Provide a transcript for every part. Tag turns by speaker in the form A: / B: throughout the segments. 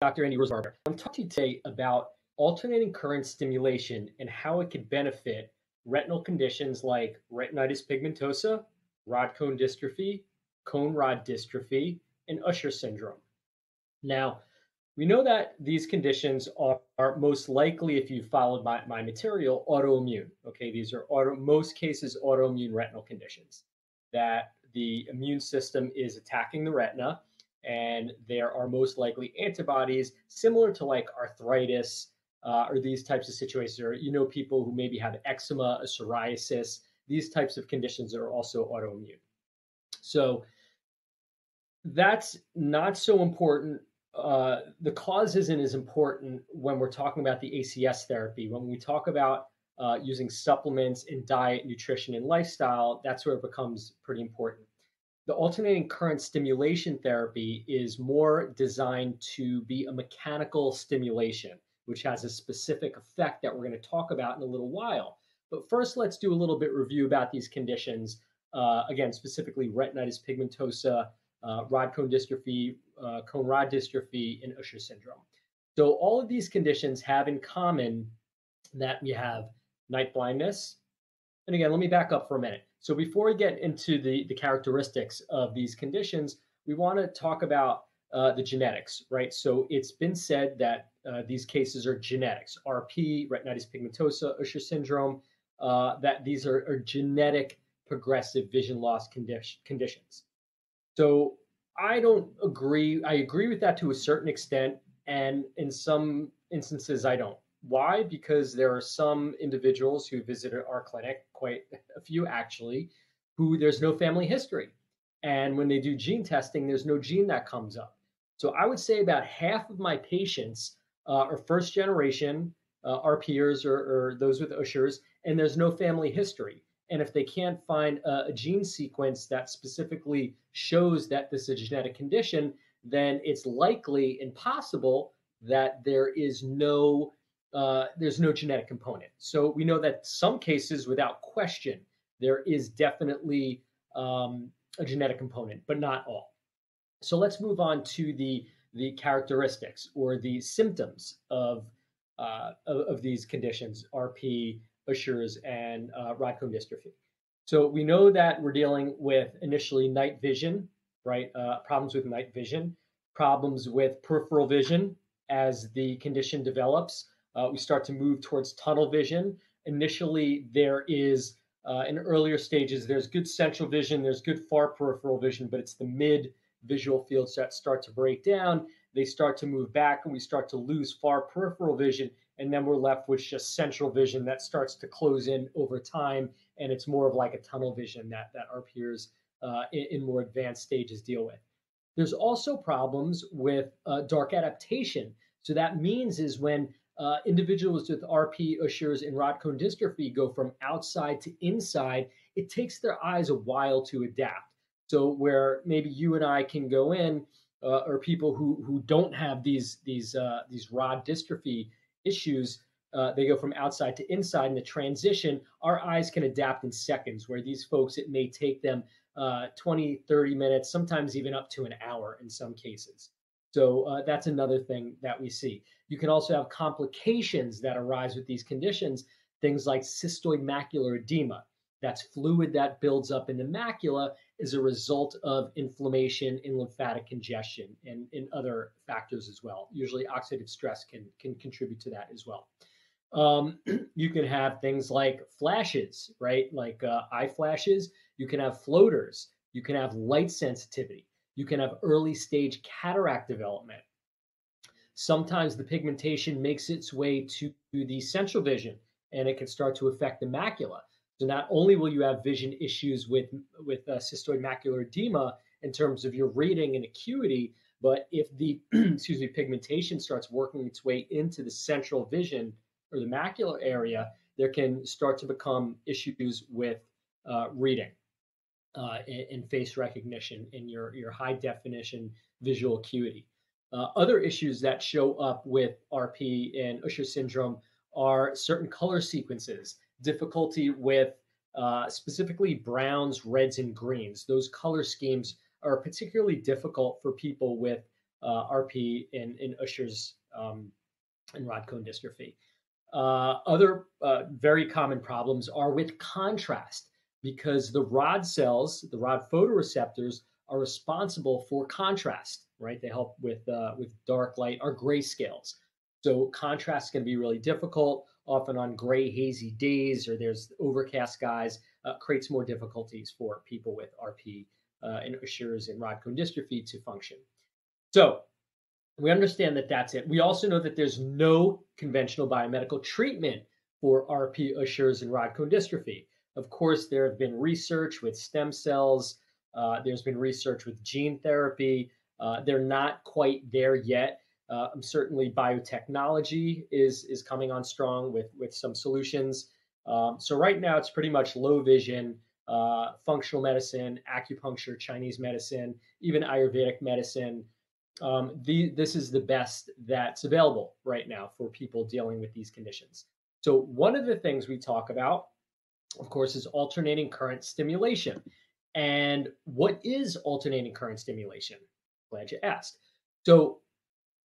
A: Dr. Andy Rosenbarger. I'm talking to you today about alternating current stimulation and how it could benefit retinal conditions like retinitis pigmentosa, rod cone dystrophy, cone rod dystrophy, and Usher syndrome. Now, we know that these conditions are most likely, if you followed my material, autoimmune. Okay, these are most cases autoimmune retinal conditions that the immune system is attacking the retina, and there are most likely antibodies similar to like arthritis or these types of situations. Or people who maybe have eczema, a psoriasis. These types of conditions are also autoimmune. So that's not so important. The cause isn't as important when we're talking about the ACS therapy. When we talk about using supplements in diet, nutrition, and lifestyle, that's where it becomes pretty important. The alternating current stimulation therapy is more designed to be a mechanical stimulation, which has a specific effect that we're going to talk about in a little while. But first, let's do a little bit review about these conditions. Again, specifically retinitis pigmentosa, rod cone dystrophy, cone rod dystrophy, and Usher syndrome. So all of these conditions have in common that we have night blindness. And again, let me back up for a minute. So before we get into the characteristics of these conditions, we want to talk about the genetics, right? So it's been said that these cases are genetics, RP, retinitis pigmentosa, Usher syndrome, that these are genetic progressive vision loss conditions. So I don't agree. I agree with that to a certain extent, and in some instances I don't. Why? Because there are some individuals who visited our clinic, quite a few actually, who there's no family history. And when they do gene testing, there's no gene that comes up. So I would say about half of my patients are first generation RPers or those with Ushers, and there's no family history. And if they can't find a gene sequence that specifically shows that this is a genetic condition, then it's likely and possible that there's no genetic component. So we know that some cases, without question, there is definitely a genetic component, but not all. So let's move on to the characteristics or the symptoms of these conditions: RP, Ushers, and rod cone dystrophy. So we know that we're dealing with initially night vision, right? Problems with night vision, problems with peripheral vision as the condition develops. We start to move towards tunnel vision. Initially, there is, in earlier stages, there's good central vision, there's good far peripheral vision, but it's the mid visual fields that start to break down. They start to move back, and we start to lose far peripheral vision, and then we're left with just central vision that starts to close in over time, and it's more of like a tunnel vision that our peers in more advanced stages deal with. There's also problems with dark adaptation. So that means is when individuals with RP, Ushers, and rod cone dystrophy go from outside to inside, it takes their eyes a while to adapt. So where maybe you and I can go in, or people who don't have these rod dystrophy issues, they go from outside to inside in the transition, our eyes can adapt in seconds, where these folks, it may take them 20, 30 minutes, sometimes even up to an hour in some cases. So that's another thing that we see. You can also have complications that arise with these conditions, things like cystoid macular edema. That's fluid that builds up in the macula as a result of inflammation and lymphatic congestion and other factors as well. Usually oxidative stress can contribute to that as well. You can have things like flashes, right? Like eye flashes. You can have floaters. You can have light sensitivity. You can have early stage cataract development. Sometimes the pigmentation makes its way to the central vision, and it can start to affect the macula. So not only will you have vision issues with cystoid macular edema in terms of your reading and acuity, but if the pigmentation starts working its way into the central vision or the macular area, there can start to become issues with reading and face recognition in your high definition visual acuity. Other issues that show up with RP and Usher syndrome are certain color sequences, difficulty with specifically browns, reds, and greens. Those color schemes are particularly difficult for people with RP in Usher's and rod cone dystrophy. Other very common problems are with contrast because the rod cells, the rod photoreceptors, are responsible for contrast, right? They help with dark light, or grayscales. So contrast can be really difficult, often on gray, hazy days, or there's overcast skies, creates more difficulties for people with RP and Usher's and rod cone dystrophy to function. So we understand that that's it. We also know that there's no conventional biomedical treatment for RP, Usher's, and rod cone dystrophy. Of course, there have been research with stem cells. There's been research with gene therapy. They're not quite there yet. Certainly, biotechnology is coming on strong with some solutions. So right now, it's pretty much low vision, functional medicine, acupuncture, Chinese medicine, even Ayurvedic medicine. This is the best that's available right now for people dealing with these conditions. So one of the things we talk about, of course, is alternating current stimulation. And what is alternating current stimulation? Glad you asked. So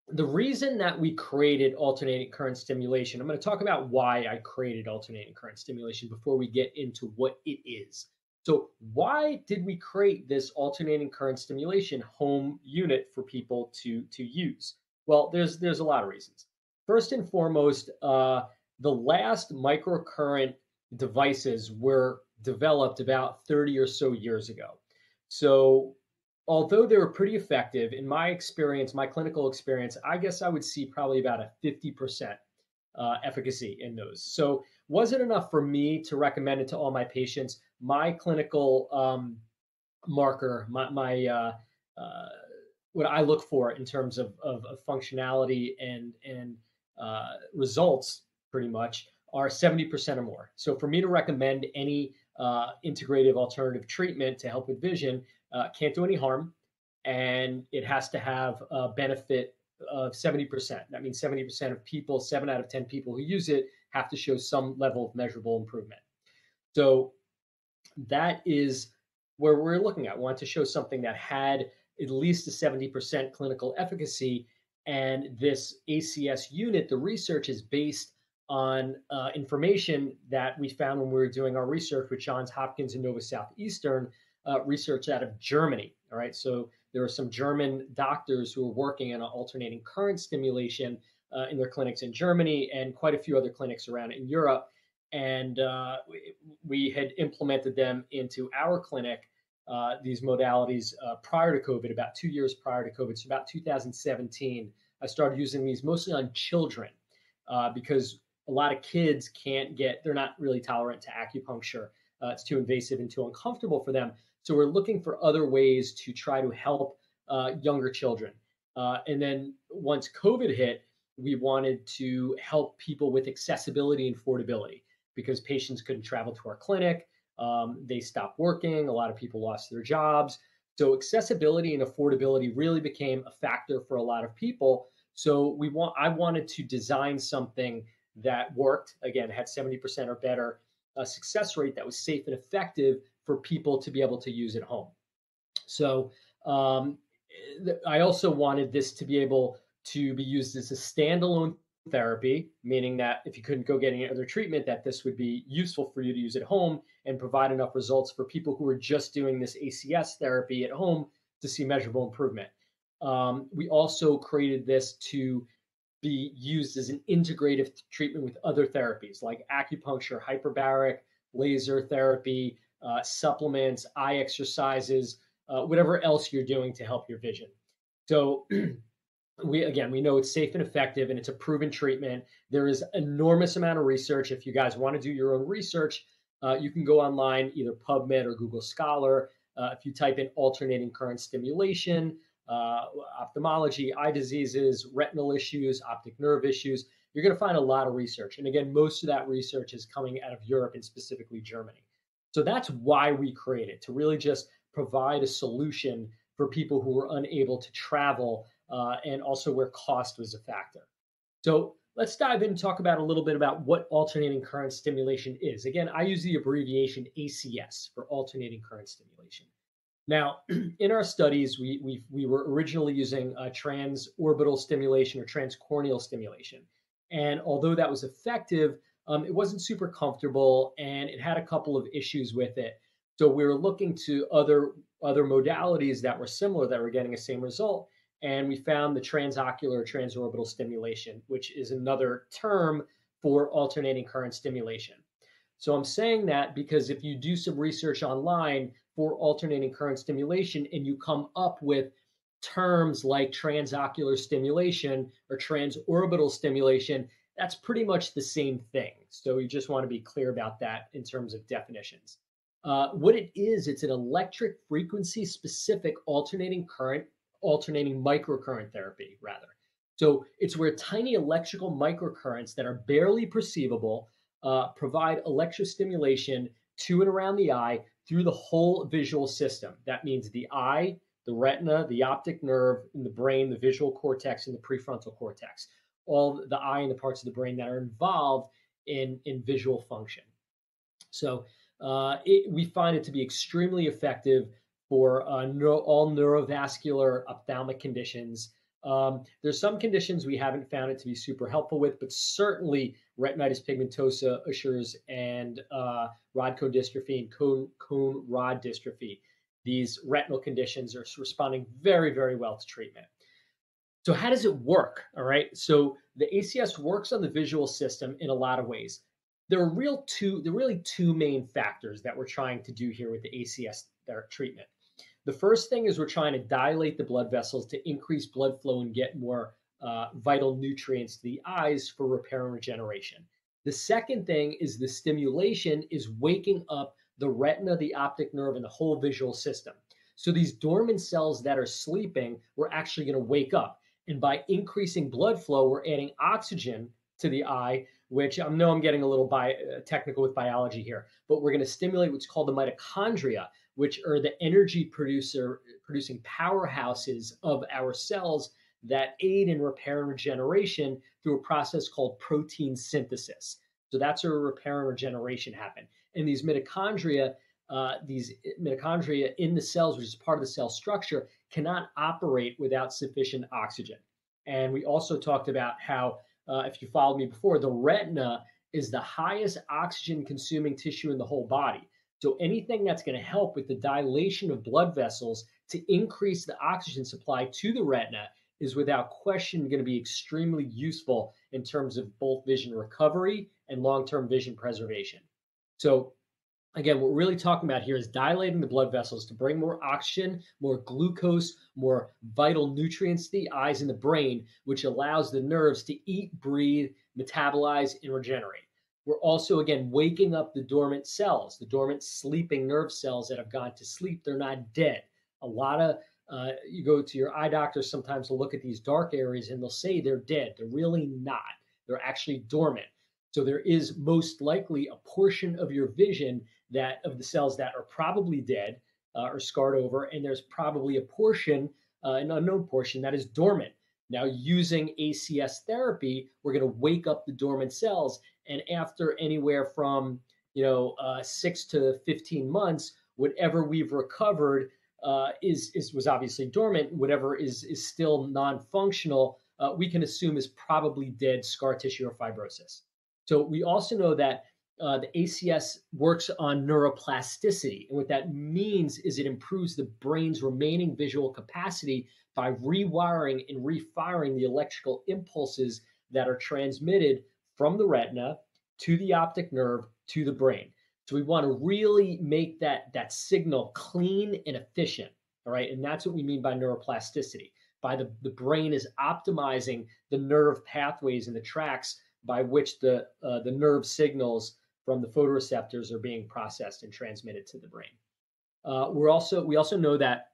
A: the reason that we created alternating current stimulation, I'm going to talk about why I created alternating current stimulation before we get into what it is. So why did we create this alternating current stimulation home unit for people to use? Well, there's a lot of reasons. First and foremost, the last microcurrent devices were developed about 30 or so years ago. So although they were pretty effective, in my experience, my clinical experience, I guess I would see probably about a 50% efficacy in those. So was it enough for me to recommend it to all my patients? My clinical marker, what I look for in terms of functionality and results, pretty much, are 70% or more. So for me to recommend any integrative alternative treatment to help with vision, can't do any harm, and it has to have a benefit of 70%. That means 70% of people, 7 out of 10 people who use it, have to show some level of measurable improvement. So that is where we're looking at. We want to show something that had at least a 70% clinical efficacy. And this ACS unit, the research is based on information that we found when we were doing our research with Johns Hopkins and Nova Southeastern, research out of Germany. All right, so there are some German doctors who are working on alternating current stimulation in their clinics in Germany and quite a few other clinics around in Europe. And we had implemented them into our clinic, these modalities, prior to COVID, about 2 years prior to COVID. So about 2017, I started using these mostly on children because a lot of kids they're not really tolerant to acupuncture. It's too invasive and too uncomfortable for them. So we're looking for other ways to try to help younger children. And then once COVID hit, we wanted to help people with accessibility and affordability because patients couldn't travel to our clinic. They stopped working. A lot of people lost their jobs. So accessibility and affordability really became a factor for a lot of people. So I wanted to design something that worked, again, had 70% or better success rate, that was safe and effective for people to be able to use at home. So I also wanted this to be able to be used as a standalone therapy, meaning that if you couldn't go get any other treatment, that this would be useful for you to use at home and provide enough results for people who are just doing this ACS therapy at home to see measurable improvement. We also created this to be used as an integrative treatment with other therapies like acupuncture, hyperbaric, laser therapy, supplements, eye exercises, whatever else you're doing to help your vision. So we know it's safe and effective, and it's a proven treatment. There is enormous amount of research. If you guys want to do your own research, you can go online, either PubMed or Google Scholar. If you type in alternating current stimulation, ophthalmology, eye diseases, retinal issues, optic nerve issues, you're going to find a lot of research. And again, most of that research is coming out of Europe and specifically Germany. So that's why we created, to really just provide a solution for people who were unable to travel and also where cost was a factor. So let's dive in and talk about a little bit about what alternating current stimulation is. Again, I use the abbreviation ACS for alternating current stimulation. Now, in our studies, we were originally using transorbital stimulation or transcorneal stimulation. And although that was effective, it wasn't super comfortable and it had a couple of issues with it. So we were looking to other modalities that were similar that were getting the same result. And we found the transocular transorbital stimulation, which is another term for alternating current stimulation. So I'm saying that because if you do some research online for alternating current stimulation and you come up with terms like transocular stimulation or transorbital stimulation, that's pretty much the same thing. So you just want to be clear about that in terms of definitions. What it is, it's an electric frequency specific alternating microcurrent therapy, rather. So it's where tiny electrical microcurrents that are barely perceivable provide electrostimulation to and around the eye through the whole visual system. That means the eye, the retina, the optic nerve, in the brain, the visual cortex, and the prefrontal cortex. All the eye and the parts of the brain that are involved in visual function. So we find it to be extremely effective for all neurovascular ophthalmic conditions. There's some conditions we haven't found it to be super helpful with, but certainly retinitis pigmentosa, Usher's, and rod cone dystrophy and cone rod dystrophy. These retinal conditions are responding very, very well to treatment. So how does it work? All right. So the ACS works on the visual system in a lot of ways. There are really two main factors that we're trying to do here with the ACS treatment. The first thing is we're trying to dilate the blood vessels to increase blood flow and get more vital nutrients to the eyes for repair and regeneration. The second thing is the stimulation is waking up the retina, the optic nerve, and the whole visual system. So these dormant cells that are sleeping, we're actually going to wake up. And by increasing blood flow, we're adding oxygen to the eye, which I know I'm getting a little technical with biology here, but we're going to stimulate what's called the mitochondria, which are the energy producing powerhouses of our cells that aid in repair and regeneration through a process called protein synthesis. So that's where repair and regeneration happen. And these mitochondria in the cells, which is part of the cell structure, cannot operate without sufficient oxygen. And we also talked about how, if you followed me before, the retina is the highest oxygen consuming tissue in the whole body. So anything that's going to help with the dilation of blood vessels to increase the oxygen supply to the retina is without question going to be extremely useful in terms of both vision recovery and long-term vision preservation. So again, what we're really talking about here is dilating the blood vessels to bring more oxygen, more glucose, more vital nutrients to the eyes and the brain, which allows the nerves to eat, breathe, metabolize, and regenerate. We're also, again, waking up the dormant cells, the dormant sleeping nerve cells that have gone to sleep. They're not dead. A lot of, you go to your eye doctor sometimes to look at these dark areas and they'll say they're dead. They're really not. They're actually dormant. So there is most likely a portion of your vision of the cells that are probably dead or scarred over, and there's probably a portion, an unknown portion, that is dormant. Now, using ACS therapy, we're going to wake up the dormant cells, and after anywhere from 6 to 15 months, whatever we've recovered was obviously dormant. Whatever is still non-functional, we can assume is probably dead scar tissue or fibrosis. So we also know that the ACS works on neuroplasticity. And what that means is it improves the brain's remaining visual capacity by rewiring and refiring the electrical impulses that are transmitted from the retina to the optic nerve to the brain. So we want to really make that signal clean and efficient. All right. And that's what we mean by neuroplasticity. By the brain is optimizing the nerve pathways and the tracks by which the nerve signals from the photoreceptors are being processed and transmitted to the brain. We also know that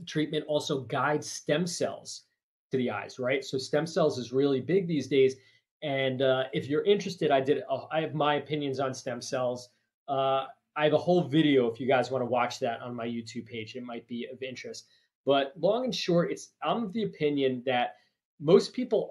A: treatment also guides stem cells to the eyes, right? So stem cells is really big these days. And if you're interested, I have my opinions on stem cells. I have a whole video if you guys want to watch that on my YouTube page. It might be of interest. But long and short, I'm of the opinion that most people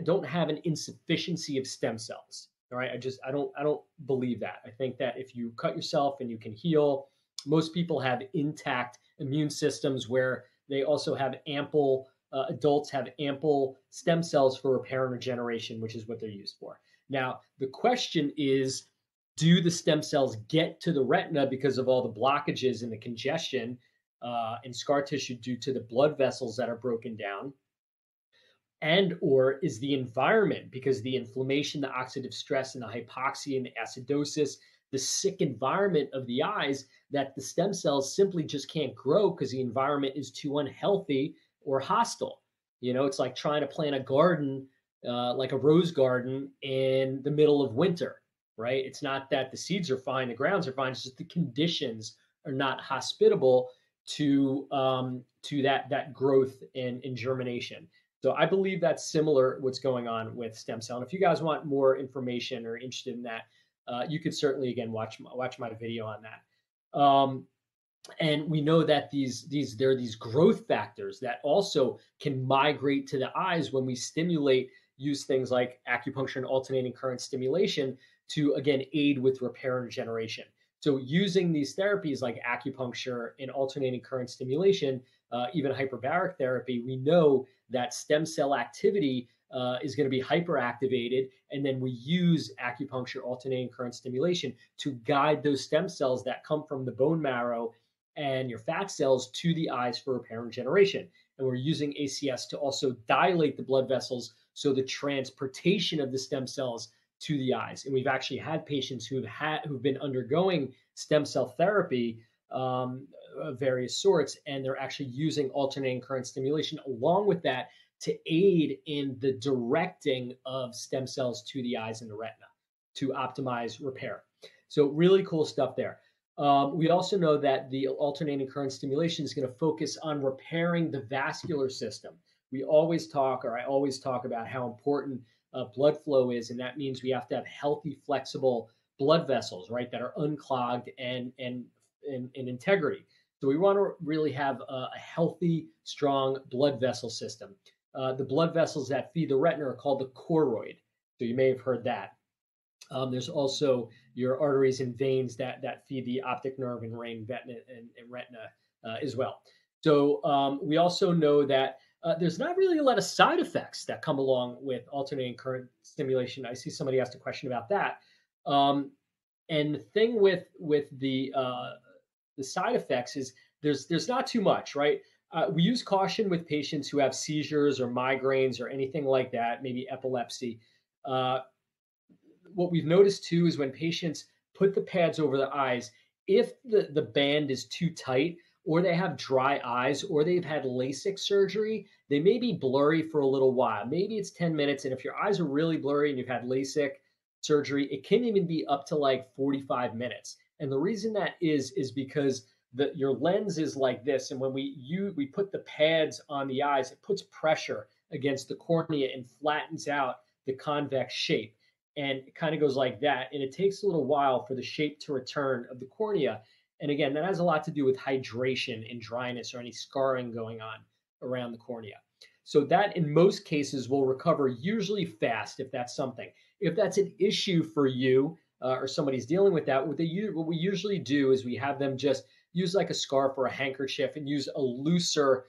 A: don't have an insufficiency of stem cells. All right, I don't believe that. I think that if you cut yourself and you can heal, Most people have intact immune systems where they also have ample, adults have ample stem cells for repair and regeneration, which is what they're used for. Now, the question is, do the stem cells get to the retina because of all the blockages and the congestion and scar tissue due to the blood vessels that are broken down? And or is the environment, because the inflammation, the oxidative stress, and the hypoxia and the acidosis, the sick environment of the eyes, that the stem cells simply just can't grow because the environment is too unhealthy or hostile. It's like trying to plant a garden, like a rose garden, in the middle of winter, right? It's not that the seeds are fine, the grounds are fine. It's just the conditions are not hospitable to that growth and germination. So I believe that's similar what's going on with stem cell. And if you guys want more information or interested in that, you could certainly again watch my video on that. And we know that there are these growth factors that also can migrate to the eyes when we use things like acupuncture and alternating current stimulation to again aid with repair and regeneration. So using these therapies like acupuncture and alternating current stimulation, even hyperbaric therapy, we know that stem cell activity is going to be hyperactivated. And then we use acupuncture, alternating current stimulation to guide those stem cells that come from the bone marrow and your fat cells to the eyes for repair and regeneration. And we're using ACS to also dilate the blood vessels, so the transportation of the stem cells to the eyes. And we've actually had patients who've been undergoing stem cell therapy of various sorts, and they're actually using alternating current stimulation along with that to aid in the directing of stem cells to the eyes and the retina to optimize repair. So really cool stuff there. We also know that the alternating current stimulation is going to focus on repairing the vascular system. I always talk about how important blood flow is, and that means we have to have healthy, flexible blood vessels, right, that are unclogged and in integrity. So we want to really have a healthy, strong blood vessel system. The blood vessels that feed the retina are called the choroid. So you may have heard that. There's also your arteries and veins that feed the optic nerve and retina as well. So we also know that there's not really a lot of side effects that come along with alternating current stimulation. I see somebody asked a question about that. And the thing with the side effects is there's not too much, right? We use caution with patients who have seizures or migraines or anything like that, maybe epilepsy. What we've noticed too is when patients put the pads over the eyes, if the band is too tight, or they have dry eyes, or they've had LASIK surgery, they may be blurry for a little while. Maybe it's 10 minutes. And if your eyes are really blurry and you've had LASIK surgery, it can even be up to like 45 minutes. And the reason that is because your lens is like this. And when we put the pads on the eyes, it puts pressure against the cornea and flattens out the convex shape. And it kind of goes like that. And it takes a little while for the shape to return of the cornea. And again, that has a lot to do with hydration and dryness or any scarring going on around the cornea. So that in most cases will recover usually fast if that's something. If that's an issue for you or somebody's dealing with that, what we usually do is we have them just use like a scarf or a handkerchief and use a looser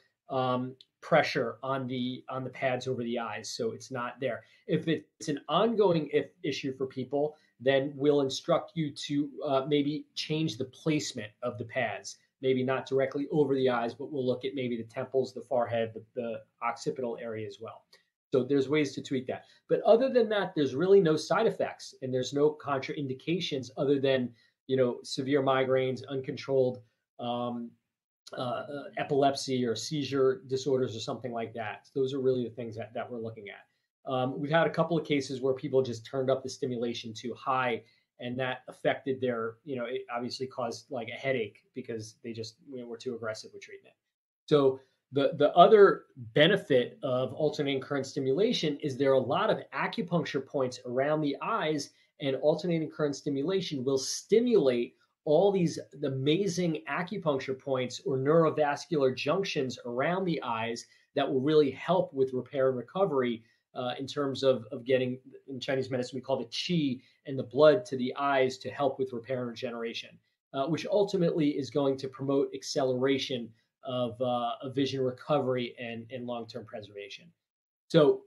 A: pressure on the pads over the eyes, so it's not there. If it's an ongoing issue for people, then we'll instruct you to maybe change the placement of the pads. Maybe not directly over the eyes, but we'll look at maybe the temples, the forehead, the occipital area as well. So there's ways to tweak that. But other than that, there's really no side effects and there's no contraindications other than, severe migraines, uncontrolled epilepsy or seizure disorders or something like that. So those are really the things that we're looking at. We've had a couple of cases where people just turned up the stimulation too high, and that affected it obviously caused like a headache because they just were too aggressive with treatment. So the other benefit of alternating current stimulation is there are a lot of acupuncture points around the eyes, and alternating current stimulation will stimulate all these amazing acupuncture points or neurovascular junctions around the eyes that will really help with repair and recovery in terms of getting, in Chinese medicine, we call it qi, and the blood to the eyes to help with repair and regeneration. which ultimately is going to promote acceleration of vision recovery and long-term preservation. So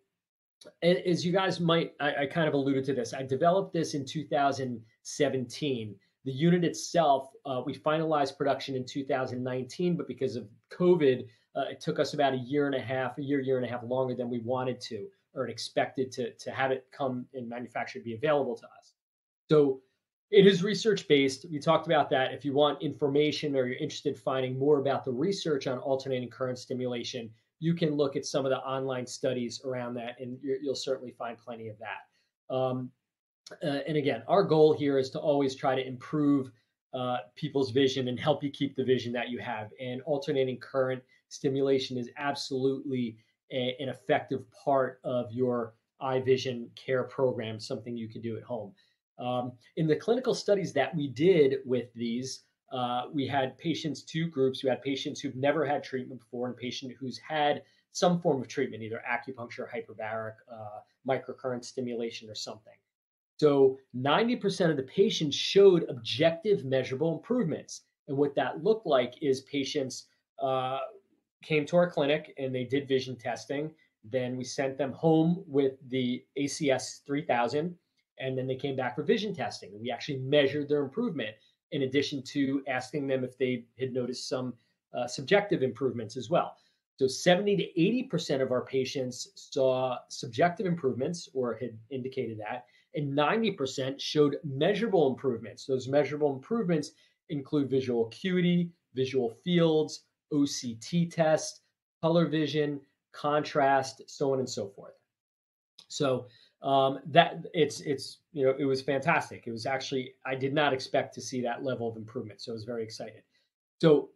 A: as you guys might, I kind of alluded to this. I developed this in 2017. The unit itself, we finalized production in 2019, but because of COVID, it took us about a year and a half longer than we wanted to or expected to have it come and manufactured be available to us. So it is research based. We talked about that. If you want information or you're interested in finding more about the research on alternating current stimulation, you can look at some of the online studies around that, and you'll certainly find plenty of that. And again, our goal here is to always try to improve people's vision and help you keep the vision that you have. And alternating current stimulation is absolutely an effective part of your eye vision care program, something you can do at home. In the clinical studies that we did with these, we had patients, two groups. We had patients who've never had treatment before and patient who's had some form of treatment, either acupuncture, hyperbaric, microcurrent stimulation, or something. So 90% of the patients showed objective measurable improvements. And what that looked like is patients came to our clinic and they did vision testing. Then we sent them home with the ACS 3000, and then they came back for vision testing. We actually measured their improvement in addition to asking them if they had noticed some subjective improvements as well. So 70 to 80% of our patients saw subjective improvements or had indicated that, and 90% showed measurable improvements. Those measurable improvements include visual acuity, visual fields, OCT test, color vision, contrast, so on and so forth. So that it was fantastic. It was actually, I did not expect to see that level of improvement, so I was very excited. So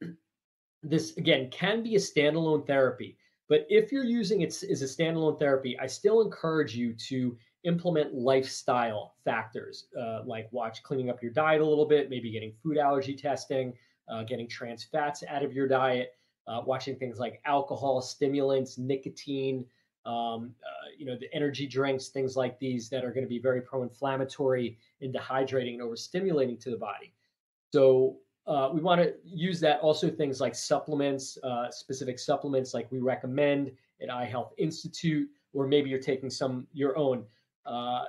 A: this again can be a standalone therapy, but if you're using it as a standalone therapy, I still encourage you to implement lifestyle factors like cleaning up your diet a little bit, maybe getting food allergy testing, getting trans fats out of your diet, watching things like alcohol, stimulants, nicotine, the energy drinks, things like these that are going to be very pro-inflammatory and dehydrating and overstimulating to the body. So we want to use that. Also, things like supplements, specific supplements like we recommend at Eye Health Institute, or maybe you're taking some your own.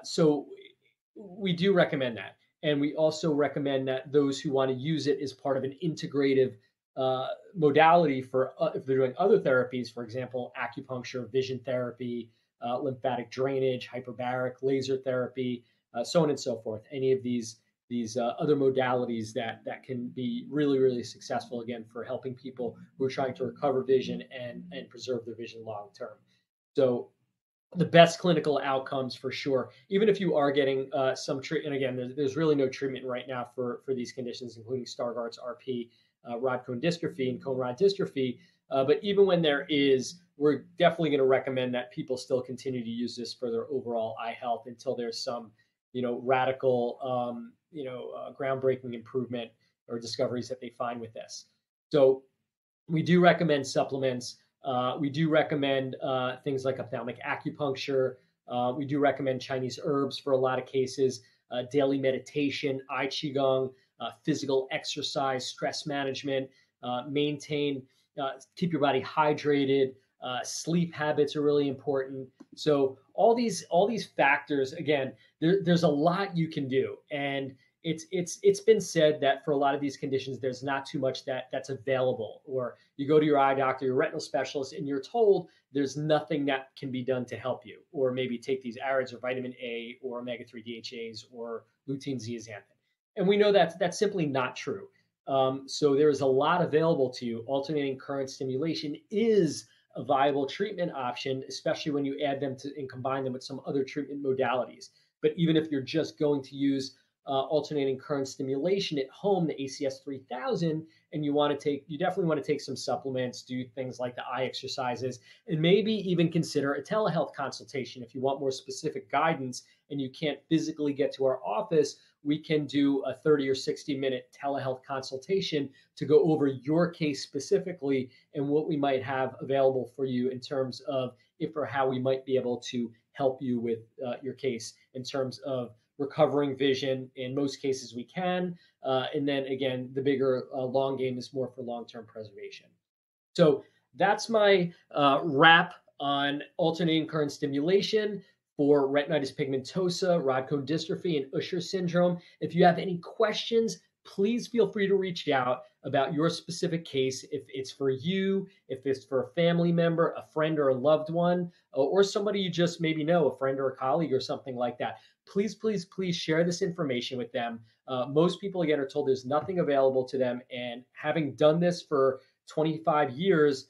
A: So we do recommend that. And we also recommend that those who want to use it as part of an integrative modality for if they're doing other therapies, for example, acupuncture, vision therapy, lymphatic drainage, hyperbaric, laser therapy, so on and so forth. Any of these other modalities that can be really, really successful, again, for helping people who are trying to recover vision and preserve their vision long term. So the best clinical outcomes for sure, even if you are getting some treatment. Again, there's really no treatment right now for these conditions, including Stargardt's RP, rod cone dystrophy, and cone rod dystrophy. But even when there is, we're definitely going to recommend that people still continue to use this for their overall eye health until there's some, radical, groundbreaking improvement or discoveries that they find with this. So we do recommend supplements. We do recommend things like ophthalmic acupuncture. We do recommend Chinese herbs for a lot of cases, daily meditation, eye qigong, physical exercise, stress management, keep your body hydrated. Sleep habits are really important. So all these factors, again, there's a lot you can do, and it's been said that for a lot of these conditions, there's not too much that's available. Or you go to your eye doctor, your retinal specialist, and you're told there's nothing that can be done to help you, or maybe take these AREDS or vitamin A or omega-3 DHAs or lutein zeaxanthin. And we know that's simply not true. So there is a lot available to you. Alternating current stimulation is a viable treatment option, especially when you add them to and combine them with some other treatment modalities. But even if you're just going to use alternating current stimulation at home, the ACS 3000, and you definitely want to take some supplements, do things like the eye exercises, and maybe even consider a telehealth consultation. If you want more specific guidance and you can't physically get to our office, we can do a 30 or 60-minute telehealth consultation to go over your case specifically and what we might have available for you in terms of if or how we might be able to help you with your case in terms of recovering vision. In most cases, we can. And then again, the bigger long game is more for long-term preservation. So that's my wrap on alternating current stimulation for retinitis pigmentosa, rod cone dystrophy, and Usher syndrome. If you have any questions, please feel free to reach out about your specific case. If it's for you, if it's for a family member, a friend, or a loved one, or somebody you just maybe know, a friend or a colleague or something like that, please, please, please share this information with them. Most people, again, are told there's nothing available to them. And having done this for 25 years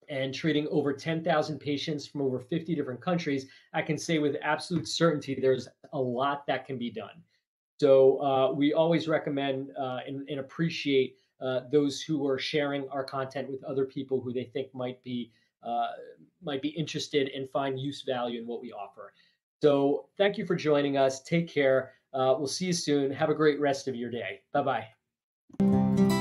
A: and treating over 10,000 patients from over 50 different countries, I can say with absolute certainty there's a lot that can be done. So we always recommend and appreciate those who are sharing our content with other people who they think might be interested and find use value in what we offer. So thank you for joining us. Take care. We'll see you soon. Have a great rest of your day. Bye-bye.